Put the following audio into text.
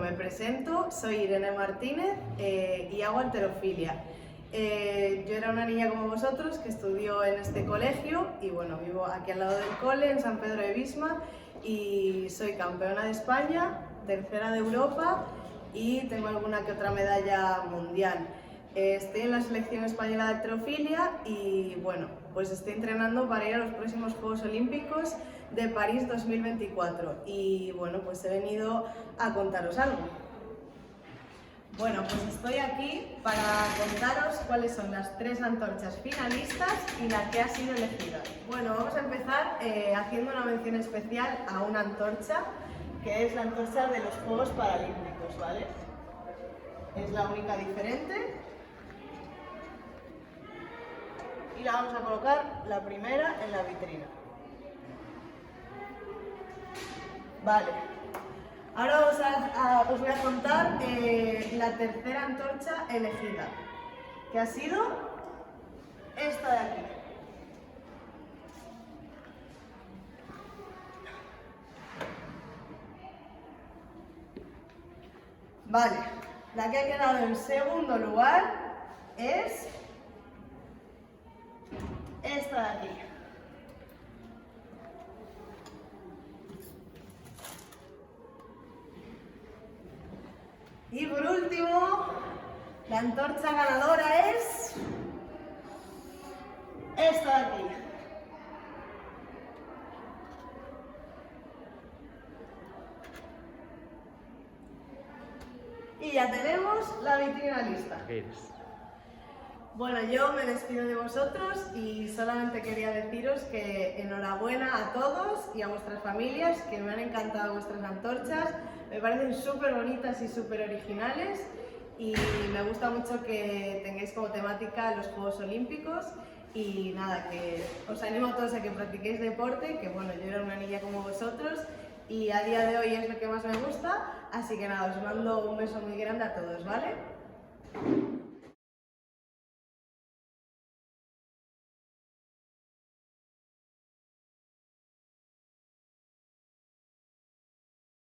me presento, soy Irene Martínez y hago halterofilia. Yo era una niña como vosotros que estudió en este colegio y bueno, vivo aquí al lado del cole, en San Pedro de Visma, y soy campeona de España, tercera de Europa y tengo alguna que otra medalla mundial. Estoy en la selección española de halterofilia y bueno, pues estoy entrenando para ir a los próximos Juegos Olímpicos de París 2024 y bueno, pues he venido a contaros algo. Bueno, pues estoy aquí para contaros cuáles son las 3 antorchas finalistas y la que ha sido elegida. Bueno, vamos a empezar haciendo una mención especial a una antorcha, que es la antorcha de los Juegos Paralímpicos, ¿vale? Es la única diferente. Y la vamos a colocar la primera en la vitrina. Vale. Ahora os voy a contar la tercera antorcha elegida, que ha sido esta de aquí. Vale, la que ha quedado en segundo lugar es esta de aquí. Y por último, la antorcha ganadora es esta de aquí. Y ya tenemos la vitrina lista. Bueno, yo me despido de vosotros y solamente quería deciros que enhorabuena a todos y a vuestras familias, que me han encantado vuestras antorchas, me parecen súper bonitas y súper originales y me gusta mucho que tengáis como temática los Juegos Olímpicos y nada, que os animo a todos a que practiquéis deporte, que bueno, yo era una niña como vosotros y a día de hoy es lo que más me gusta, así que nada, os mando un beso muy grande a todos, ¿vale?